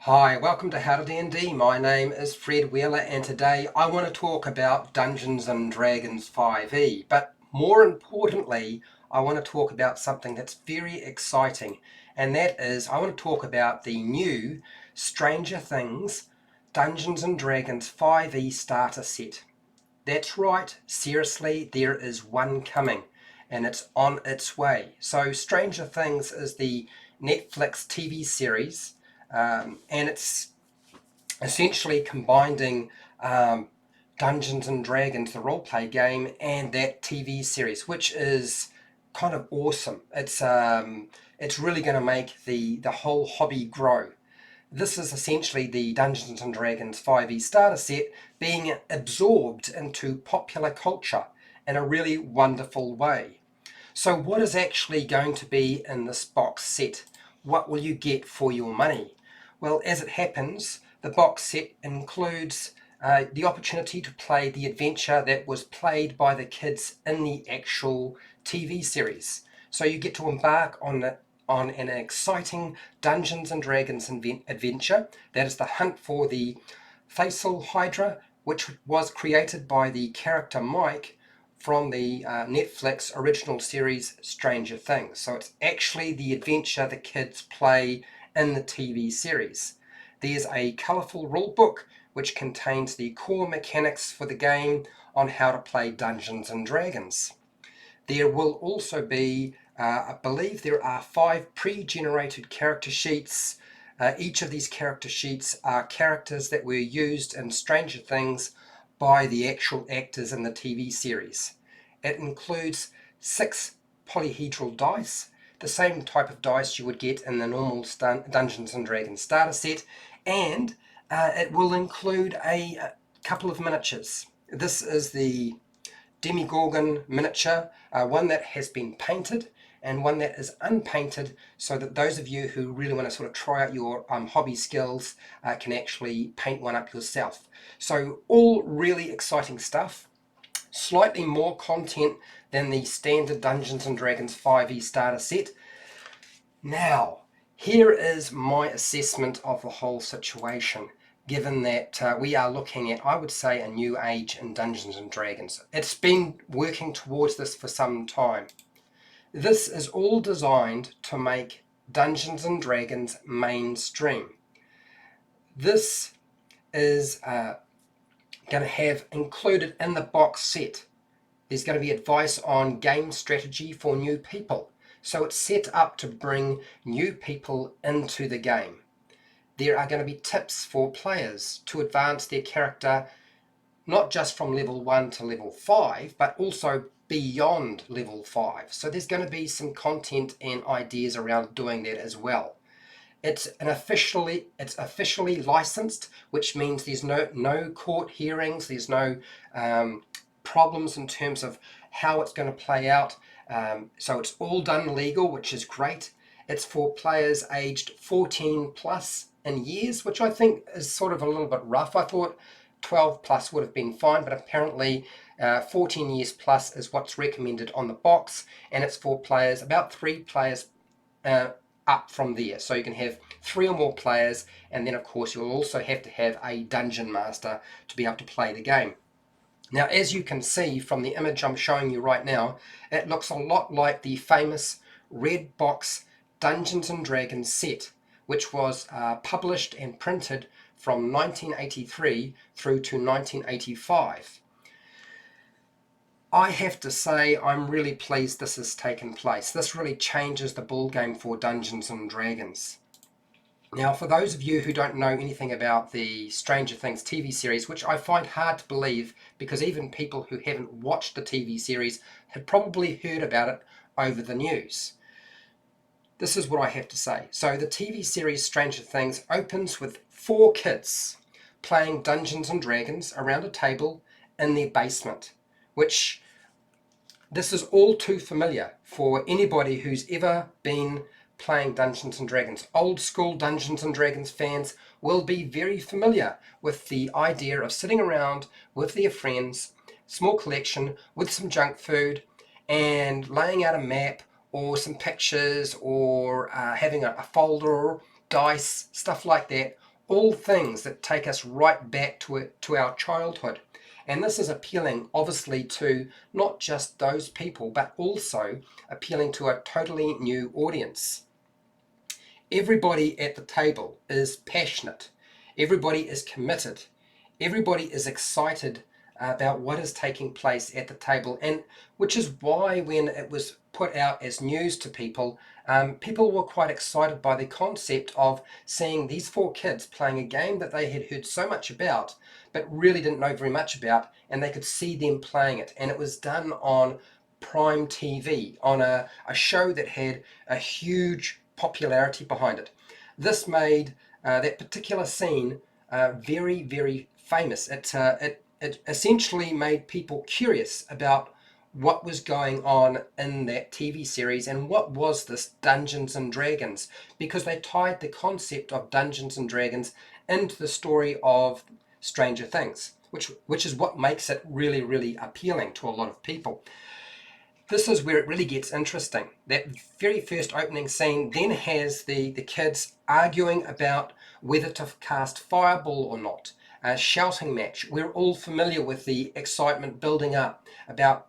Hi, welcome to HowtoDandD. My name is Fred Wheeler and today I want to talk about Dungeons and Dragons 5e, but more importantly I want to talk about something that's very exciting, and that is I want to talk about the new Stranger Things Dungeons and Dragons 5e starter set. That's right, seriously, there is one coming and it's on its way. So Stranger Things is the Netflix TV series, and it's essentially combining Dungeons and Dragons, the role-play game, and that TV series, which is kind of awesome. It's really going to make the whole hobby grow. This is essentially the Dungeons and Dragons 5e starter set being absorbed into popular culture in a really wonderful way. So what is actually going to be in this box set? What will you get for your money? Well, as it happens, the box set includes the opportunity to play the adventure that was played by the kids in the actual TV series. So you get to embark on an exciting Dungeons and Dragons adventure. That is the hunt for the Facial Hydra, which was created by the character Mike from the Netflix original series Stranger Things. So it's actually the adventure the kids play in the TV series. There's a colourful rulebook which contains the core mechanics for the game on how to play Dungeons and Dragons. There will also be, I believe there are 5 pre-generated character sheets. Each of these character sheets are characters that were used in Stranger Things by the actual actors in the TV series. It includes 6 polyhedral dice, the same type of dice you would get in the normal Dungeons and Dragons starter set, and it will include a couple of miniatures. This is the Demigorgon miniature, one that has been painted and one that is unpainted, so that those of you who really want to sort of try out your hobby skills can actually paint one up yourself. So all really exciting stuff. Slightly more content than the standard Dungeons and Dragons 5e starter set. Now, here is my assessment of the whole situation, given that we are looking at, I would say, a new age in Dungeons and Dragons. It's been working towards this for some time. This is all designed to make Dungeons and Dragons mainstream. This is going to have included in the box set, there's going to be advice on game strategy for new people. So it's set up to bring new people into the game. There are going to be tips for players to advance their character, not just from level 1 to level 5, but also beyond level 5. So there's going to be some content and ideas around doing that as well. It's officially licensed, which means there's no court hearings, there's no problems in terms of how it's going to play out. So it's all done legal, which is great. It's for players aged 14 plus in years, which I think is sort of a little bit rough. I thought 12 plus would have been fine, but apparently 14 years plus is what's recommended on the box, and it's for players, about 3 players up from there. So you can have 3 or more players, and then of course you'll also have to have a dungeon master to be able to play the game. Now, as you can see from the image I'm showing you right now, it looks a lot like the famous red box Dungeons and Dragons set, which was published and printed from 1983 through to 1985. I have to say I'm really pleased this has taken place. This really changes the ball game for Dungeons and Dragons. Now, for those of you who don't know anything about the Stranger Things TV series, which I find hard to believe because even people who haven't watched the TV series have probably heard about it over the news, this is what I have to say. So the TV series Stranger Things opens with 4 kids playing Dungeons and Dragons around a table in their basement, which this is all too familiar for anybody who's ever been playing Dungeons and Dragons. Old school Dungeons and Dragons fans will be very familiar with the idea of sitting around with their friends, small collection, with some junk food, and laying out a map or some pictures or having a folder, dice, stuff like that, all things that take us right back to our childhood. And this is appealing, obviously, to not just those people, but also appealing to a totally new audience. Everybody at the table is passionate. Everybody is committed. Everybody is excited about what is taking place at the table, and which is why when it was put out as news to people, people were quite excited by the concept of seeing these four kids playing a game that they had heard so much about but really didn't know very much about, and they could see them playing it. And it was done on prime TV, on a show that had a huge popularity behind it. This made that particular scene very, very famous. It essentially made people curious about what was going on in that TV series and what was this Dungeons and Dragons, because they tied the concept of Dungeons and Dragons into the story of Stranger Things, which is what makes it really, really appealing to a lot of people. This is where it really gets interesting. That very first opening scene then has the kids arguing about whether to cast Fireball or not. A shouting match. We're all familiar with the excitement building up about,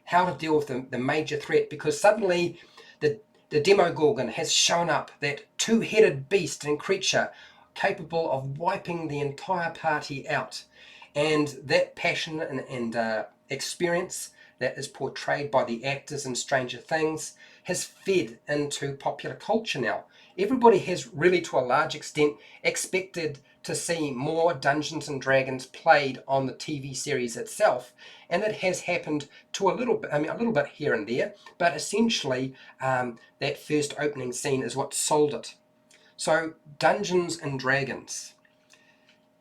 how to deal with the major threat, because suddenly the Demogorgon has shown up, that two-headed beast and creature capable of wiping the entire party out. And that passion and experience that is portrayed by the actors in Stranger Things has fed into popular culture now. Everybody has really, to a large extent, expected to see more Dungeons and Dragons played on the TV series itself, and it has happened to a little bit here and there, but essentially that first opening scene is what sold it. So Dungeons and Dragons,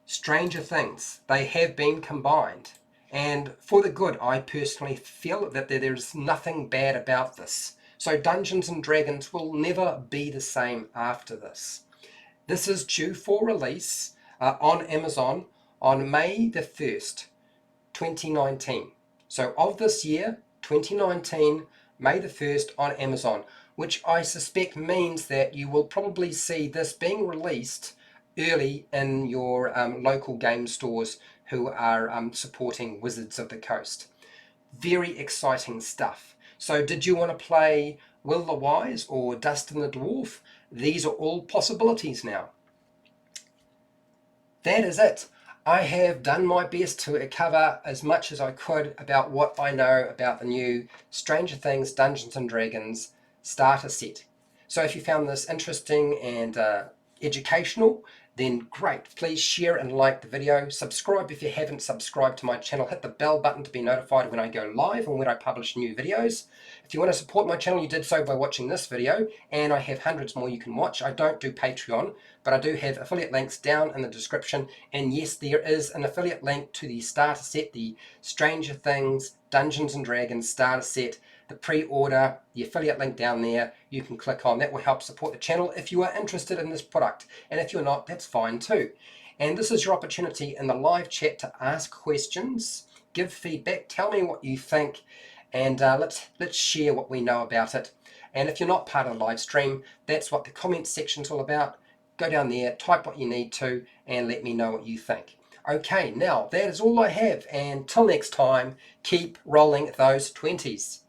Stranger Things, they have been combined. And for the good, I personally feel that there's nothing bad about this. So Dungeons and Dragons will never be the same after this. This is due for release on Amazon on May the 1st, 2019. So of this year, 2019, May the 1st on Amazon, which I suspect means that you will probably see this being released early in your local game stores who are supporting Wizards of the Coast. Very exciting stuff. So did you want to play Will the Wise or Dustin the Dwarf? These are all possibilities now. That is it. I have done my best to cover as much as I could about what I know about the new Stranger Things Dungeons and Dragons starter set. So if you found this interesting and educational, then great. Please share and like the video. Subscribe if you haven't subscribed to my channel. Hit the bell button to be notified when I go live and when I publish new videos. If you want to support my channel, you did so by watching this video, and I have hundreds more you can watch. I don't do Patreon, but I do have affiliate links down in the description. And yes, there is an affiliate link to the starter set, the Stranger Things Dungeons and Dragons starter set. The pre-order, the affiliate link down there, you can click on. That will help support the channel if you are interested in this product. And if you're not, that's fine too. And this is your opportunity in the live chat to ask questions, give feedback, tell me what you think, and let's share what we know about it. And if you're not part of the live stream, that's what the comments section's all about. Go down there, type what you need to, and let me know what you think. Okay, now that is all I have, and till next time, keep rolling those 20s.